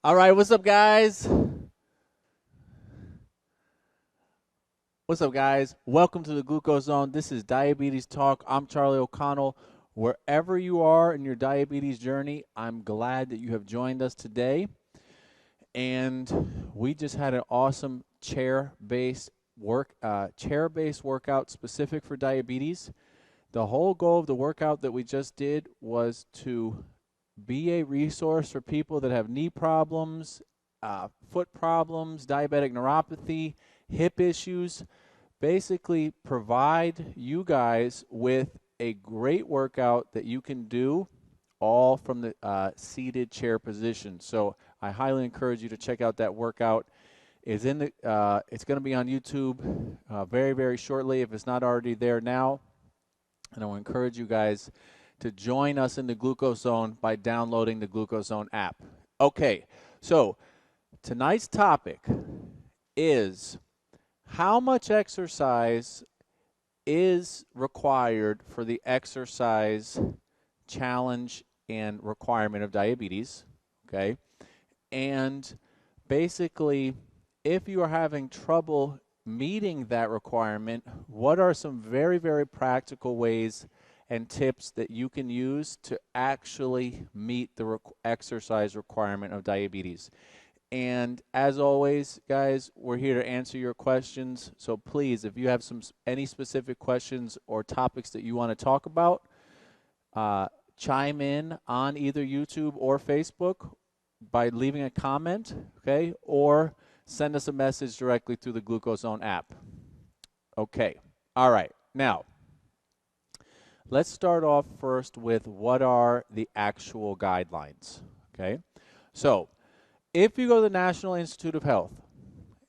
All right, what's up, guys? What's up, guys? Welcome to the Glucose Zone. This is Diabetes Talk. I'm Charlie O'Connell. Wherever you are in your diabetes journey, I'm glad that you have joined us today. And we just had an awesome chair-based workout specific for diabetes. The whole goal of the workout that we just did was to be a resource for people that have knee problems, foot problems, diabetic neuropathy, hip issues. Basically, provide you guys with a great workout that you can do all from the seated chair position. So I highly encourage you to check out that workout. It's going to be on YouTube very, very shortly if it's not already there now. And I will encourage you guys to join us in the Glucose Zone by downloading the Glucose Zone app. Okay, so tonight's topic is how much exercise is required for the exercise challenge and requirement of diabetes, okay? And basically, if you are having trouble meeting that requirement, what are some very, very practical ways and tips that you can use to actually meet the exercise requirement of diabetes? And as always, guys, we're here to answer your questions. So please, if you have any specific questions or topics that you want to talk about, chime in on either YouTube or Facebook by leaving a comment, okay? Or send us a message directly through the GlucoseZone app. Okay. All right. Now, let's start off first with what are the actual guidelines, okay? So, if you go to the National Institute of Health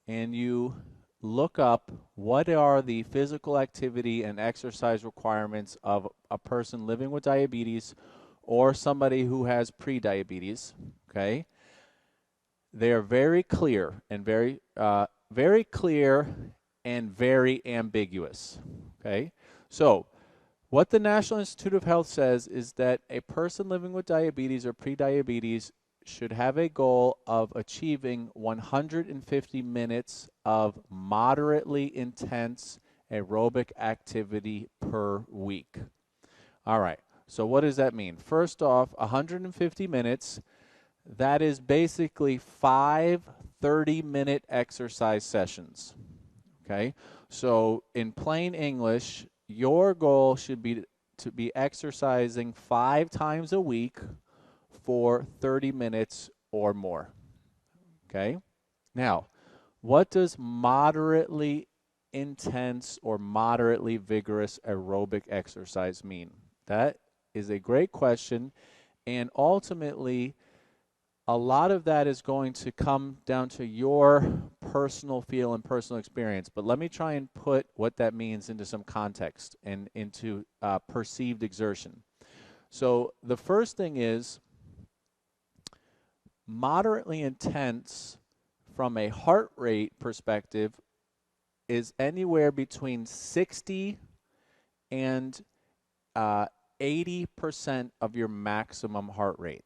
and you look up what are the physical activity and exercise requirements of a person living with diabetes or somebody who has prediabetes, okay? They are very clear and very very ambiguous, okay? So, what the National Institute of Health says is that a person living with diabetes or prediabetes should have a goal of achieving 150 minutes of moderately intense aerobic activity per week. All right, so what does that mean? First off, 150 minutes, that is basically 5 30-minute exercise sessions. Okay, so in plain English, your goal should be to be exercising 5 times a week for 30 minutes or more. Okay, now what does moderately intense or moderately vigorous aerobic exercise mean? That is a great question, and ultimately a lot of that is going to come down to your personal feel and personal experience. But let me try and put what that means into some context and into perceived exertion. So the first thing is moderately intense from a heart rate perspective is anywhere between 60 and 80% of your maximum heart rate.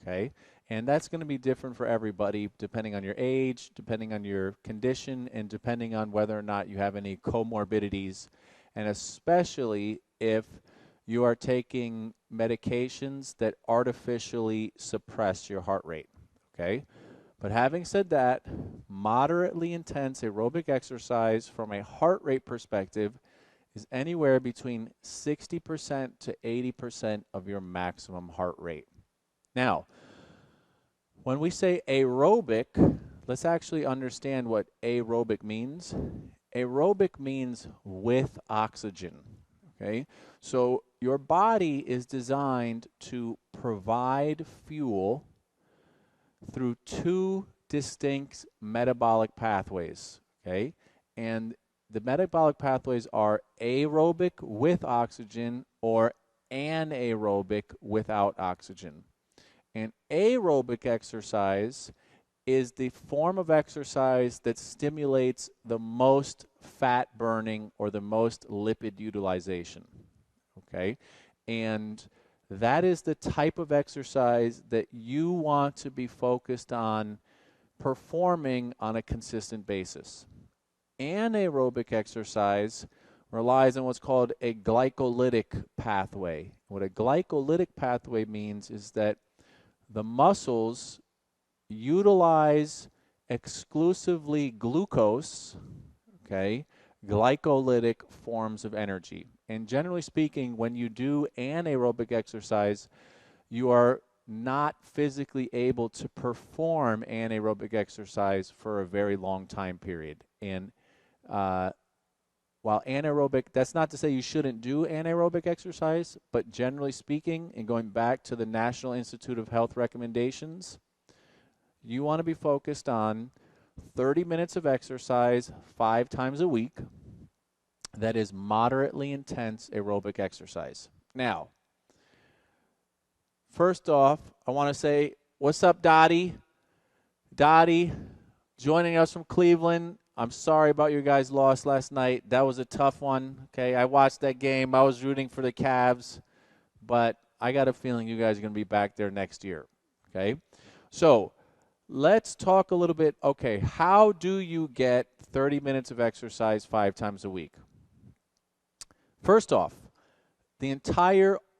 Okay? And that's going to be different for everybody depending on your age, depending on your condition, and depending on whether or not you have any comorbidities, and especially if you are taking medications that artificially suppress your heart rate, okay? But having said that, moderately intense aerobic exercise from a heart rate perspective is anywhere between 60% to 80% of your maximum heart rate. Now, when we say aerobic, let's actually understand what aerobic means. Aerobic means with oxygen, okay? So your body is designed to provide fuel through 2 distinct metabolic pathways, okay? And the metabolic pathways are aerobic with oxygen or anaerobic without oxygen. And aerobic exercise is the form of exercise that stimulates the most fat burning or the most lipid utilization, okay? And that is the type of exercise that you want to be focused on performing on a consistent basis. Anaerobic exercise relies on what's called a glycolytic pathway. What a glycolytic pathway means is that the muscles utilize exclusively glucose, okay, glycolytic forms of energy. And generally speaking, when you do anaerobic exercise, you are not physically able to perform anaerobic exercise for a very long time period. And while anaerobic, that's not to say you shouldn't do anaerobic exercise, but generally speaking, and going back to the National Institute of Health recommendations, you want to be focused on 30 minutes of exercise 5 times a week. That is moderately intense aerobic exercise. Now, first off, I want to say, what's up, Dottie? Dottie, joining us from Cleveland. I'm sorry about your guys' loss last night. That was a tough one. Okay, I watched that game. I was rooting for the Cavs, but I got a feeling you guys are going to be back there next year. Okay, so let's talk a little bit. Okay, how do you get 30 minutes of exercise 5 times a week? First off,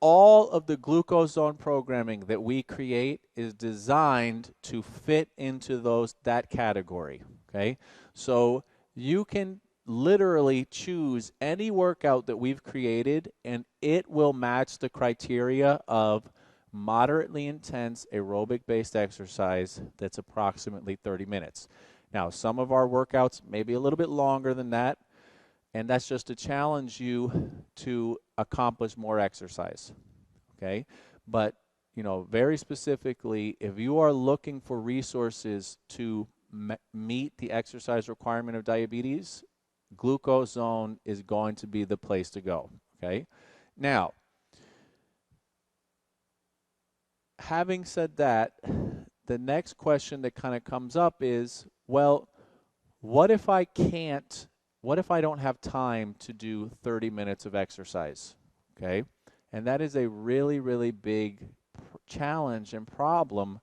all of the GLUCOSEZONE programming that we create is designed to fit into that category. Okay, so you can literally choose any workout that we've created, and it will match the criteria of moderately intense aerobic-based exercise that's approximately 30 minutes. Now, some of our workouts may be a little bit longer than that, and that's just to challenge you to accomplish more exercise. Okay, but very specifically, if you are looking for resources to meet the exercise requirement of diabetes, GLUCOSEZONE is going to be the place to go. Okay, now, having said that, the next question that kind of comes up is, well, what if I don't have time to do 30 minutes of exercise? Okay, and that is a really, really big challenge and problem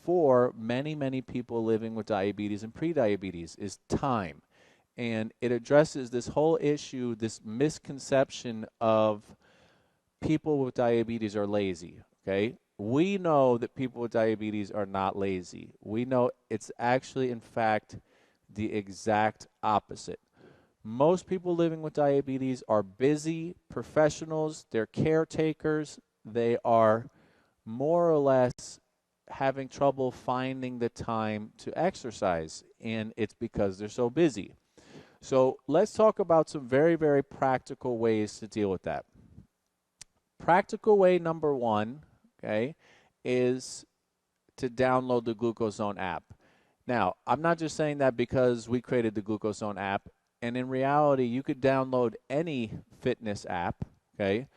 for many, many people living with diabetes and prediabetes, is time. And it addresses this whole issue, this misconception of people with diabetes are lazy. Okay, we know that people with diabetes are not lazy. We know it's actually, in fact, the exact opposite. Most people living with diabetes are busy professionals. They're caretakers. They are more or less having trouble finding the time to exercise, and it's because they're so busy. So let's talk about some very, very practical ways to deal with that. Practical way number one, okay, is to download the GLUCOSEZONE app. Now, I'm not just saying that because we created the GLUCOSEZONE app, and in reality, you could download any fitness app, okay?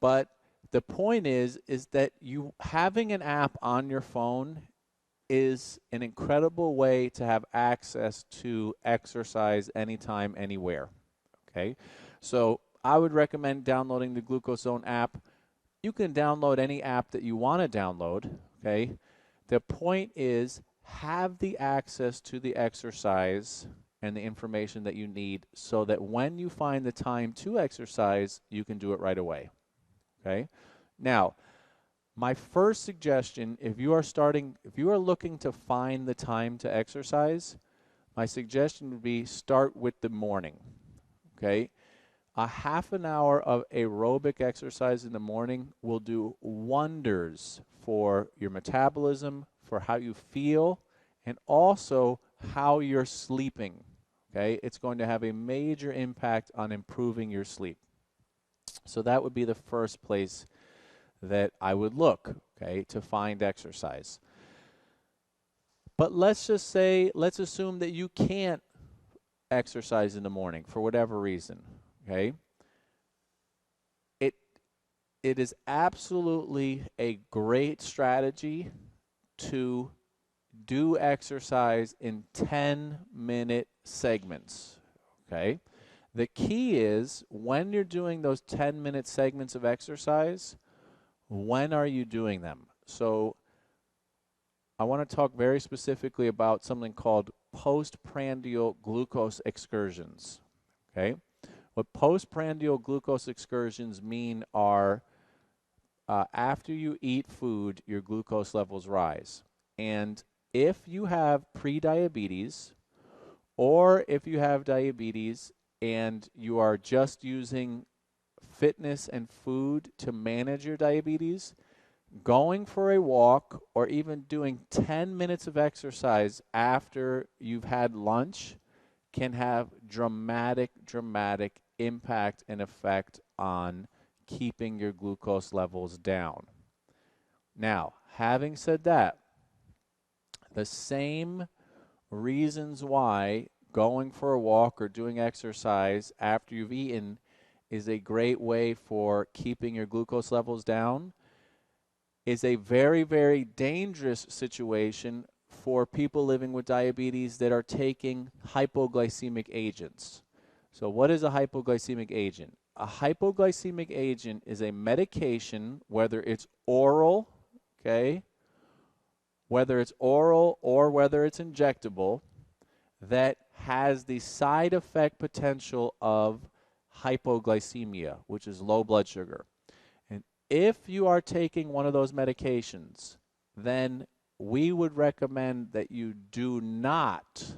But the point is that you having an app on your phone is an incredible way to have access to exercise anytime, anywhere, okay? So I would recommend downloading the GLUCOSEZONE app. You can download any app that you want to download, okay? The point is, have the access to the exercise and the information that you need so that when you find the time to exercise, you can do it right away. Okay? Now, my first suggestion, if you are looking to find the time to exercise, my suggestion would be start with the morning. Okay? A half an hour of aerobic exercise in the morning will do wonders for your metabolism, for how you feel, and also how you're sleeping. Okay, it's going to have a major impact on improving your sleep. So that would be the first place that I would look, okay, to find exercise. But let's assume that you can't exercise in the morning for whatever reason, okay? It is absolutely a great strategy to do exercise in 10-minute segments, okay? The key is when you're doing those 10-minute segments of exercise, when are you doing them? So I want to talk very specifically about something called postprandial glucose excursions. Okay? What postprandial glucose excursions mean are after you eat food, your glucose levels rise. And if you have prediabetes, or if you have diabetes and you are just using fitness and food to manage your diabetes, going for a walk or even doing 10 minutes of exercise after you've had lunch can have dramatic impact and effect on keeping your glucose levels down. Now, having said that, the same reasons why going for a walk or doing exercise after you've eaten is a great way for keeping your glucose levels down is a very dangerous situation for people living with diabetes that are taking hypoglycemic agents. So what is a hypoglycemic agent? A hypoglycemic agent is a medication, whether it's oral, okay, whether it's oral or whether it's injectable, that has the side effect potential of hypoglycemia, which is low blood sugar. And if you are taking one of those medications, then we would recommend that you do not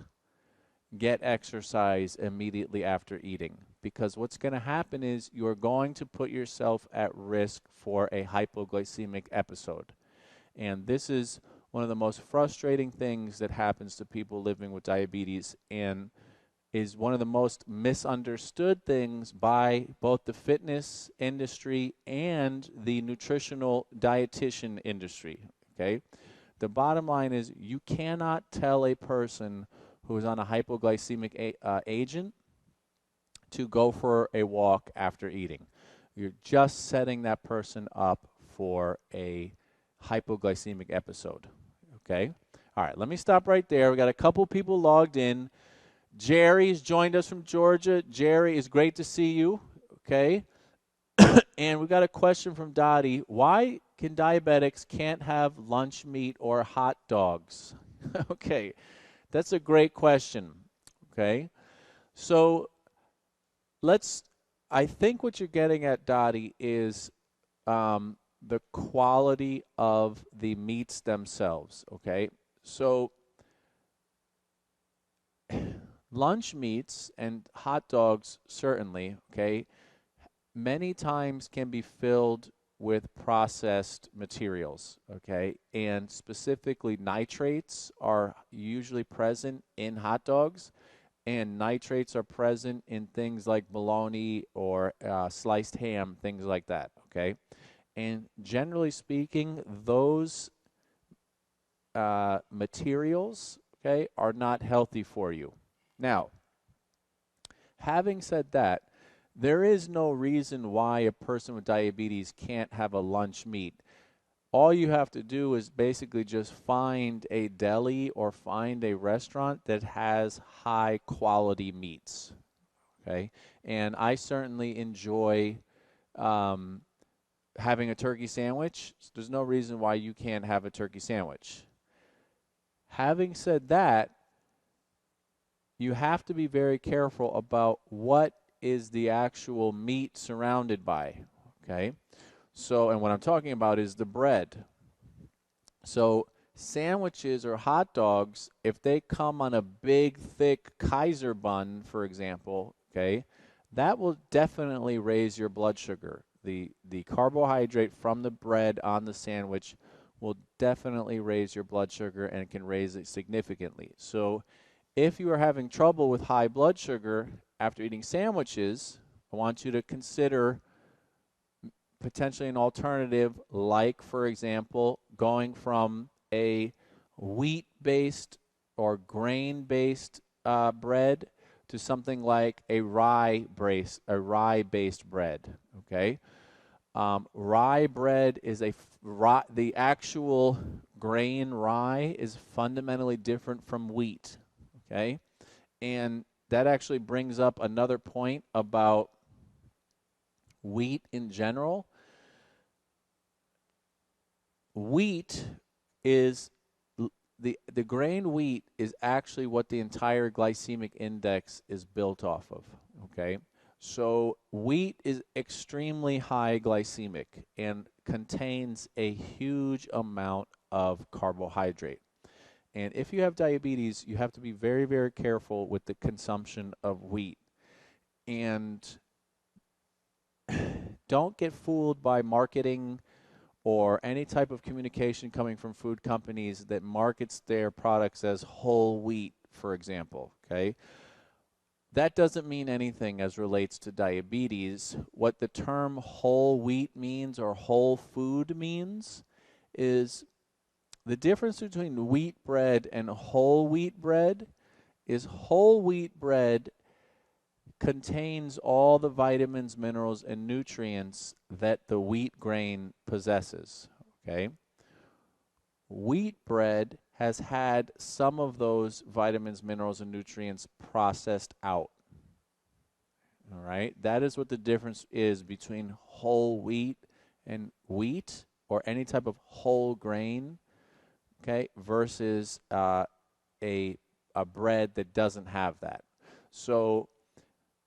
get exercise immediately after eating, because what's going to happen is you're going to put yourself at risk for a hypoglycemic episode. And this is one of the most frustrating things that happens to people living with diabetes, and is one of the most misunderstood things by both the fitness industry and the nutritional dietitian industry, okay? The bottom line is you cannot tell a person who is on a hypoglycemic agent to go for a walk after eating. You're just setting that person up for a hypoglycemic episode, okay? All right, let me stop right there. We got a couple people logged in. Jerry's joined us from Georgia. Jerry, it's great to see you, okay? And we got a question from Dottie. Why can diabetics can't have lunch meat or hot dogs? Okay, that's a great question, okay? So I think what you're getting at, Dottie, is the quality of the meats themselves, okay? So lunch meats and hot dogs, certainly, okay, many times can be filled with processed materials, okay? And specifically nitrates are usually present in hot dogs, and nitrates are present in things like bologna or sliced ham, things like that, okay? And generally speaking, those materials, okay, are not healthy for you. Now, having said that, there is no reason why a person with diabetes can't have a lunch meat. All you have to do is basically just find a deli or find a restaurant that has high quality meats, okay? And I certainly enjoy having a turkey sandwich. So there's no reason why you can't have a turkey sandwich. Having said that, you have to be very careful about what is the actual meat surrounded by, okay? So, and what I'm talking about is the bread. So sandwiches or hot dogs, if they come on a big, thick Kaiser bun, for example, okay, that will definitely raise your blood sugar. The carbohydrate from the bread on the sandwich will definitely raise your blood sugar, and it can raise it significantly. So if you are having trouble with high blood sugar after eating sandwiches, I want you to consider potentially an alternative, like, for example, going from a wheat-based or grain-based bread to something like a rye-based bread, okay? Rye bread is the actual grain rye is fundamentally different from wheat, okay? And that actually brings up another point about wheat in general. wheat is the grain wheat is actually what the entire glycemic index is built off of, okay? So wheat is extremely high glycemic and contains a huge amount of carbohydrate. And if you have diabetes, you have to be very, very careful with the consumption of wheat. And don't get fooled by marketing or any type of communication coming from food companies that markets their products as whole wheat, for example, okay? That doesn't mean anything as relates to diabetes. What the term whole wheat means or whole food means is the difference between wheat bread and whole wheat bread is whole wheat bread contains all the vitamins, minerals, and nutrients that the wheat grain possesses, okay? Wheat bread has had some of those vitamins, minerals, and nutrients processed out, all right? That is what the difference is between whole wheat and wheat or any type of whole grain, okay, versus a bread that doesn't have that. So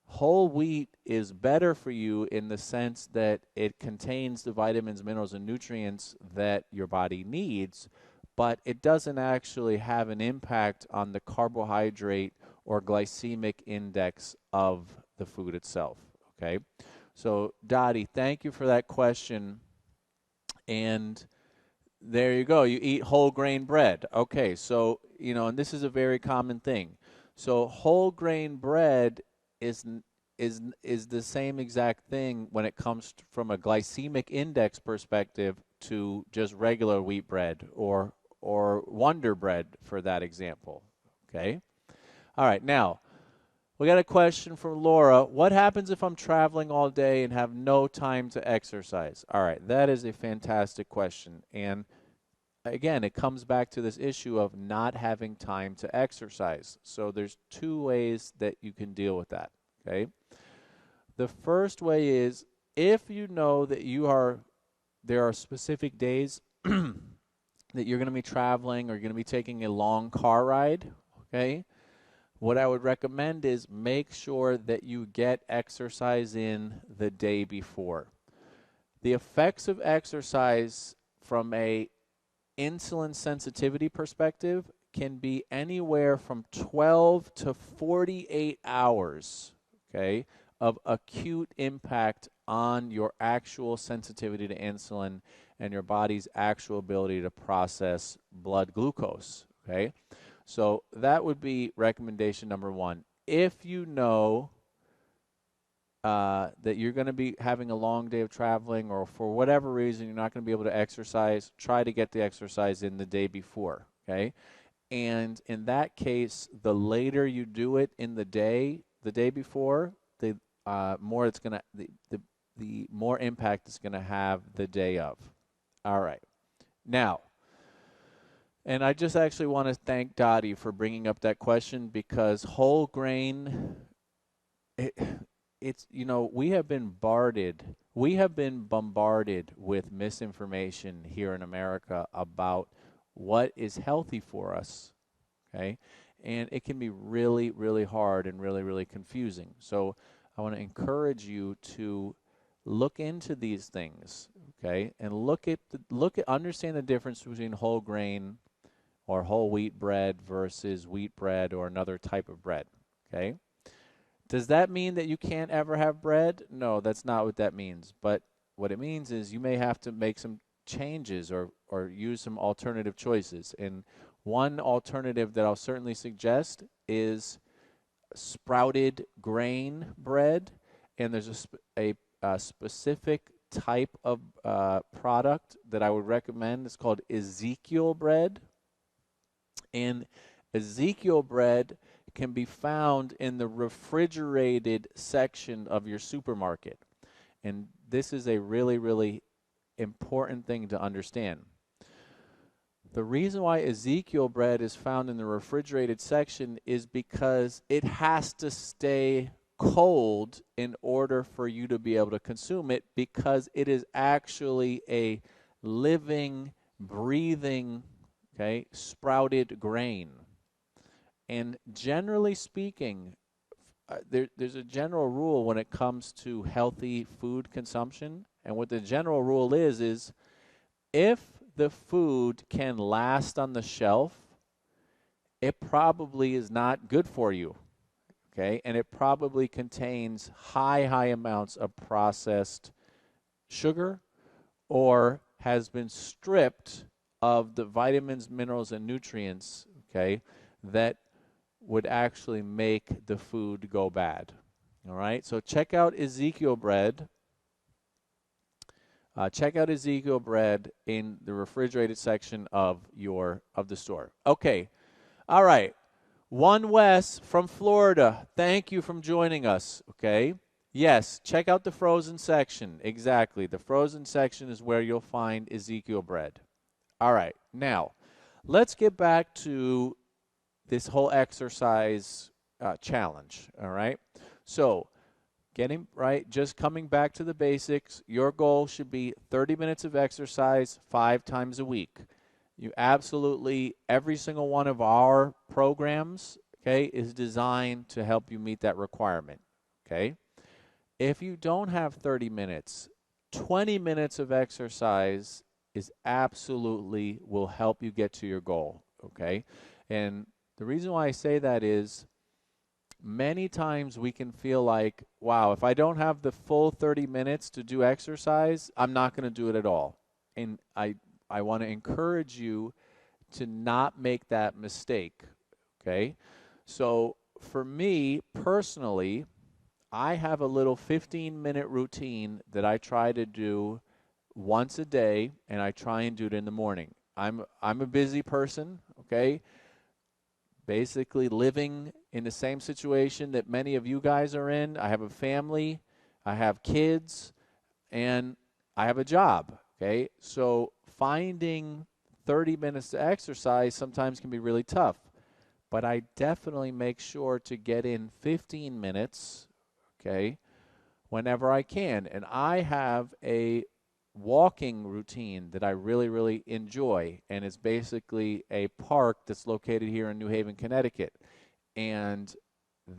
whole wheat is better for you in the sense that it contains the vitamins, minerals, and nutrients that your body needs, but it doesn't actually have an impact on the carbohydrate or glycemic index of the food itself, okay? So, Dottie, thank you for that question. And there you go. You eat whole grain bread. Okay, so, and this is a very common thing. So whole grain bread is the same exact thing when it comes from a glycemic index perspective to just regular wheat bread or Wonder Bread for that example. Okay? All right, now we got a question from Laura. What happens if I'm traveling all day and have no time to exercise? All right, that is a fantastic question. And again, it comes back to this issue of not having time to exercise. So there's two ways that you can deal with that, okay? The first way is if you know that there are specific days that you're going to be traveling or you're going to be taking a long car ride, okay? What I would recommend is make sure that you get exercise in the day before. The effects of exercise from a insulin sensitivity perspective can be anywhere from 12 to 48 hours, okay, of acute impact on your actual sensitivity to insulin and your body's actual ability to process blood glucose, okay? So that would be recommendation number one. If you know that you're going to be having a long day of traveling or for whatever reason you're not going to be able to exercise, try to get the exercise in the day before, okay? And in that case, the later you do it in the day before, the more it's going to the more impact it's going to have the day of. All right. Now, and I just actually want to thank Dottie for bringing up that question because whole grain it's we have been bombarded with misinformation here in America about what is healthy for us, okay? And it can be really, really hard and really, really confusing. So I want to encourage you to look into these things, okay? And understand the difference between whole grain or whole wheat bread versus wheat bread or another type of bread, okay? Does that mean that you can't ever have bread? No, that's not what that means. But what it means is you may have to make some changes or use some alternative choices. And one alternative that I'll certainly suggest is sprouted grain bread. And there's a specific type of product that I would recommend. It's called Ezekiel bread. And Ezekiel bread can be found in the refrigerated section of your supermarket. And this is a really, really important thing to understand. The reason why Ezekiel bread is found in the refrigerated section is because it has to stay cold in order for you to be able to consume it, because it is actually a living, breathing, okay, sprouted grain. And generally speaking, there's a general rule when it comes to healthy food consumption. And what the general rule is if the food can last on the shelf, it probably is not good for you, okay? And it probably contains high amounts of processed sugar or has been stripped of the vitamins, minerals, and nutrients, okay, that would actually make the food go bad. All right, so check out Ezekiel bread. Check out Ezekiel bread in the refrigerated section of the store. Okay, all right. One Wes from Florida. Thank you for joining us. Okay. Yes, check out the frozen section. Exactly. The frozen section is where you'll find Ezekiel bread. All right. Now, let's get back to this whole exercise challenge. All right. So, just coming back to the basics, your goal should be 30 minutes of exercise 5 times a week. You absolutely, every single one of our programs, okay, is designed to help you meet that requirement, okay? If you don't have 30 minutes, 20 minutes of exercise is absolutely will help you get to your goal, okay? And the reason why I say that is many times we can feel like, wow, if I don't have the full 30 minutes to do exercise, I'm not going to do it at all. And I want to encourage you to not make that mistake, okay? So for me personally, I have a little 15-minute routine that I try to do once a day, and I try and do it in the morning. I'm a busy person, okay? Basically living in the same situation that many of you guys are in. I have a family, I have kids, and I have a job, okay? So finding 30 minutes to exercise sometimes can be really tough, but I definitely make sure to get in 15 minutes, okay, whenever I can. And I have a walking routine that I really enjoy, and it's basically a park that's located here in New Haven, Connecticut. And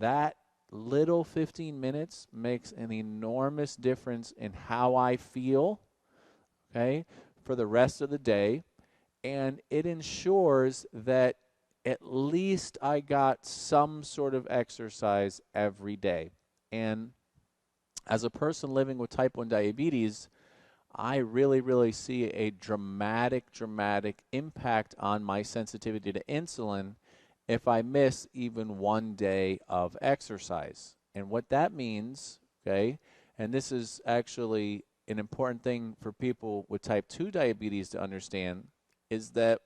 that little 15 minutes makes an enormous difference in how I feel, okay, for the rest of the day. And it ensures that at least I got some sort of exercise every day. And as a person living with type 1 diabetes, I really see a dramatic impact on my sensitivity to insulin if I miss even one day of exercise. And what that means, okay, and this is actually an important thing for people with type 2 diabetes to understand, is that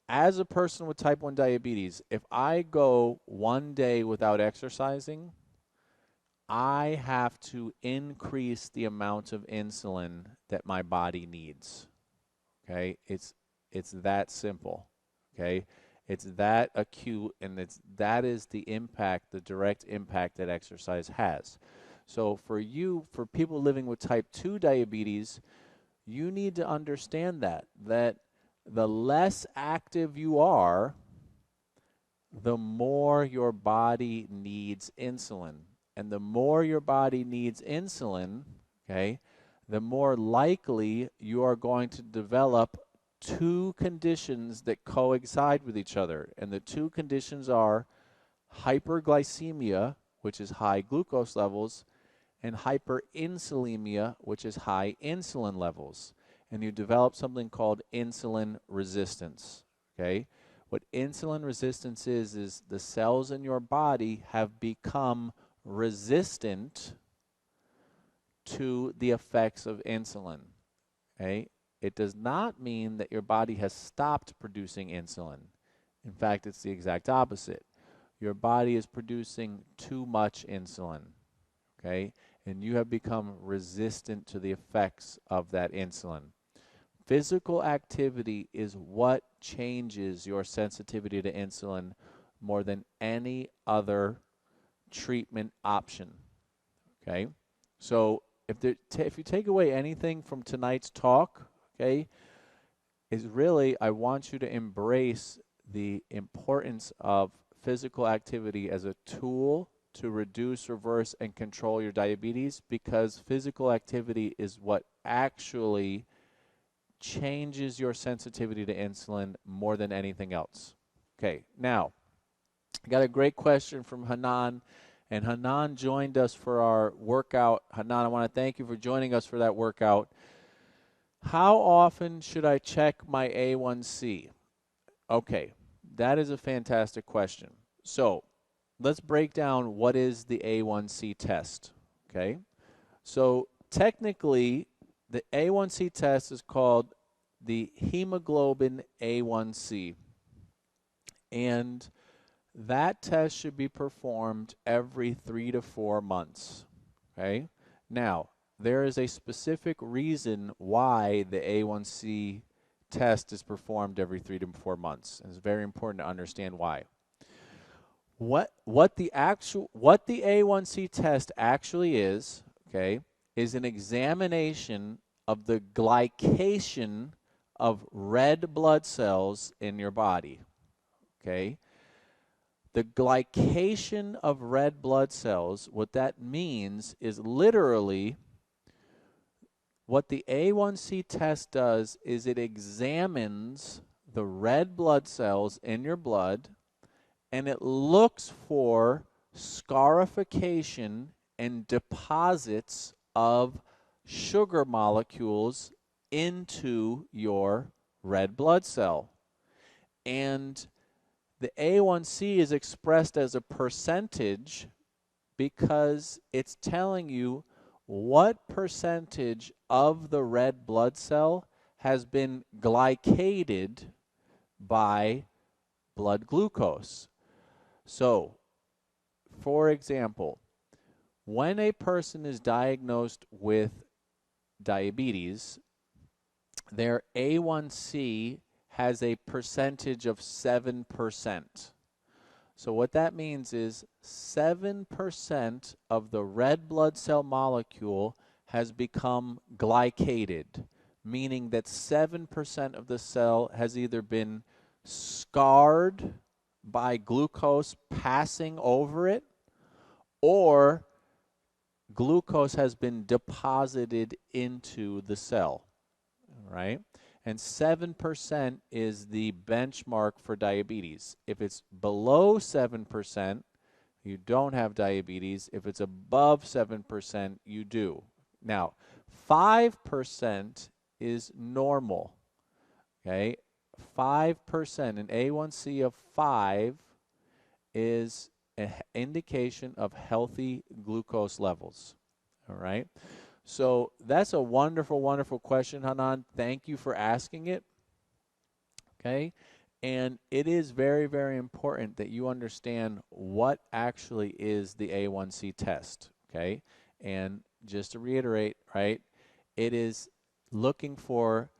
as a person with type 1 diabetes, if I go one day without exercising, I have to increase the amount of insulin that my body needs. Okay? It's that simple. Okay? It's that acute, and that is the impact, the direct impact that exercise has. So for people living with type 2 diabetes, you need to understand that the less active you are, the more your body needs insulin. And the more your body needs insulin, okay, the more likely you are going to develop two conditions that coincide with each other. And the two conditions are hyperglycemia, which is high glucose levels, and hyperinsulinemia, which is high insulin levels. And you develop something called insulin resistance, okay? What insulin resistance is the cells in your body have become resistant to the effects of insulin, okay? It does not mean that your body has stopped producing insulin. In fact, it's the exact opposite. Your body is producing too much insulin, okay? And you have become resistant to the effects of that insulin. Physical activity is what changes your sensitivity to insulin more than any other treatment option, okay? So if you take away anything from tonight's talk, okay, is really, I want you to embrace the importance of physical activity as a tool to reduce, reverse, and control your diabetes, because physical activity is what actually changes your sensitivity to insulin more than anything else. Okay, now, I got a great question from Hanan, and Hanan joined us for our workout. Hanan, I want to thank you for joining us for that workout. How often should I check my A1C? Okay, that is a fantastic question. So let's break down what is the A1C test, okay? So technically, the A1C test is called the hemoglobin A1C, and that test should be performed every 3 to 4 months, okay? Now, there is a specific reason why the A1C test is performed every 3 to 4 months. And it's very important to understand why. What the A1C test actually is, okay, is an examination of the glycation of red blood cells in your body, okay? The glycation of red blood cells, what that means is literally what the A1C test does is it examines the red blood cells in your blood, and it looks for scarification and deposits of sugar molecules into your red blood cell. And the A1C is expressed as a percentage because it's telling you what percentage of the red blood cell has been glycated by blood glucose. So, for example, when a person is diagnosed with diabetes, their A1C has a percentage of 7%. So what that means is 7% of the red blood cell molecule has become glycated, meaning that 7% of the cell has either been scarred by glucose passing over it, or glucose has been deposited into the cell, right? And 7% is the benchmark for diabetes. If it's below 7%, you don't have diabetes. If it's above 7%, you do. Now, 5% is normal, okay? 5%, an A1C of 5 is an indication of healthy glucose levels, all right? So that's a wonderful, wonderful question, Hanan. Thank you for asking it, okay? And it is very, very important that you understand what actually is the A1C test, okay? And just to reiterate, right, it is looking for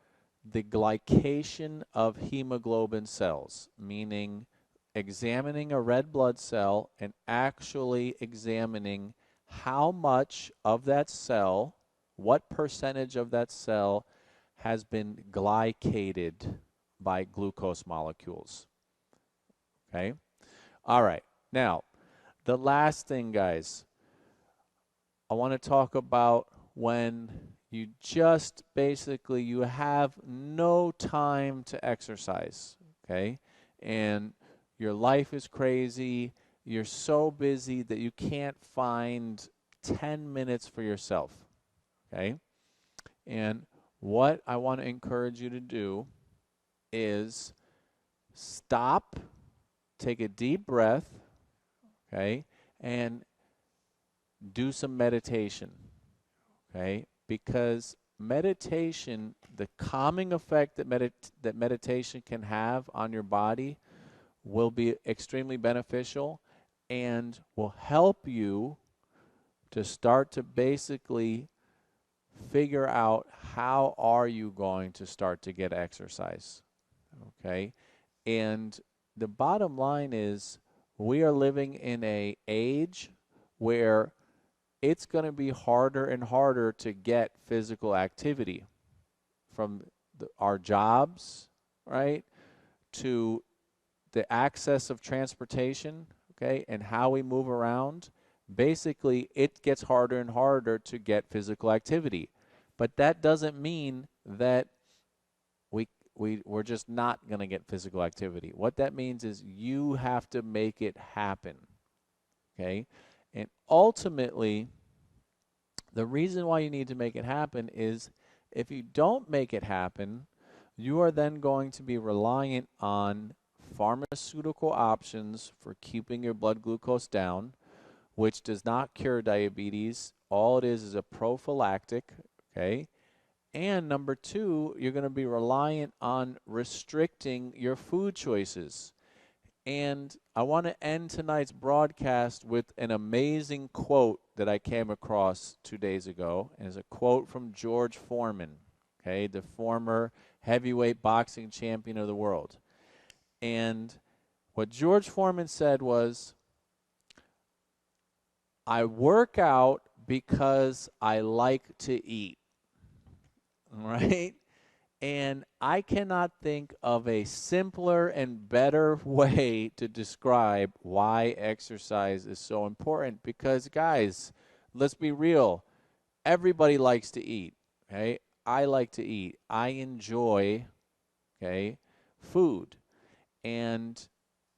the glycation of hemoglobin cells, meaning examining a red blood cell and actually examining how much of that cell, what percentage of that cell has been glycated by glucose molecules. Okay? All right. Now, the last thing, guys, I want to talk about when you just basically, you have no time to exercise, okay? And your life is crazy. You're so busy that you can't find 10 minutes for yourself, okay? And what I want to encourage you to do is stop, take a deep breath, okay, and do some meditation, okay? Because meditation, the calming effect that meditation can have on your body will be extremely beneficial and will help you to start to basically figure out how are you going to start to get exercise, okay? And the bottom line is we are living in an age where it's going to be harder and harder to get physical activity from our jobs, right, to the access of transportation, okay, and how we move around, basically it gets harder and harder to get physical activity. But that doesn't mean that we're just not going to get physical activity. What that means is you have to make it happen, okay? And ultimately, the reason why you need to make it happen is if you don't make it happen, you are then going to be reliant on pharmaceutical options for keeping your blood glucose down, which does not cure diabetes. All it is a prophylactic, okay? And number two, you're going to be reliant on restricting your food choices. And I want to end tonight's broadcast with an amazing quote that I came across 2 days ago. And it's a quote from George Foreman, okay, the former heavyweight boxing champion of the world. And what George Foreman said was, I work out because I like to eat. Right? And I cannot think of a simpler and better way to describe why exercise is so important. Because, guys, let's be real. Everybody likes to eat, okay? I like to eat. I enjoy, okay, food. And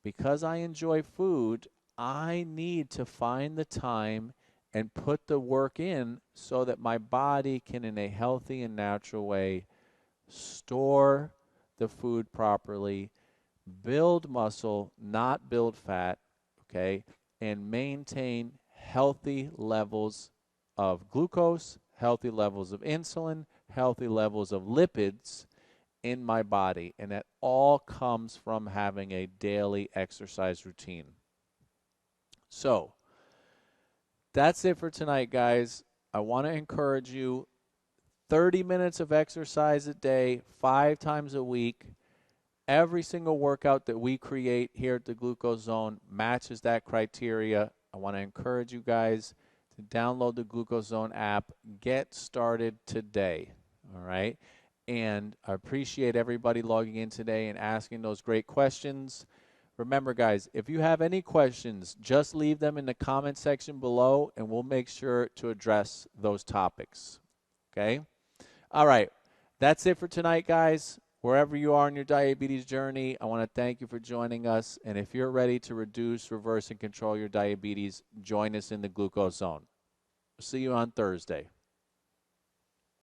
because I enjoy food, I need to find the time and put the work in so that my body can, in a healthy and natural way, store the food properly, build muscle, not build fat, okay, and maintain healthy levels of glucose, healthy levels of insulin, healthy levels of lipids in my body. And that all comes from having a daily exercise routine. So, that's it for tonight, guys. I want to encourage you 30 minutes of exercise a day, 5 times a week. Every single workout that we create here at the Glucose Zone matches that criteria. I want to encourage you guys to download the Glucose Zone app. Get started today, all right? And I appreciate everybody logging in today and asking those great questions. Remember, guys, if you have any questions, just leave them in the comment section below, and we'll make sure to address those topics, okay? All right, that's it for tonight, guys. Wherever you are in your diabetes journey, I want to thank you for joining us. And if you're ready to reduce, reverse, and control your diabetes, join us in the Glucose Zone. See you on Thursday.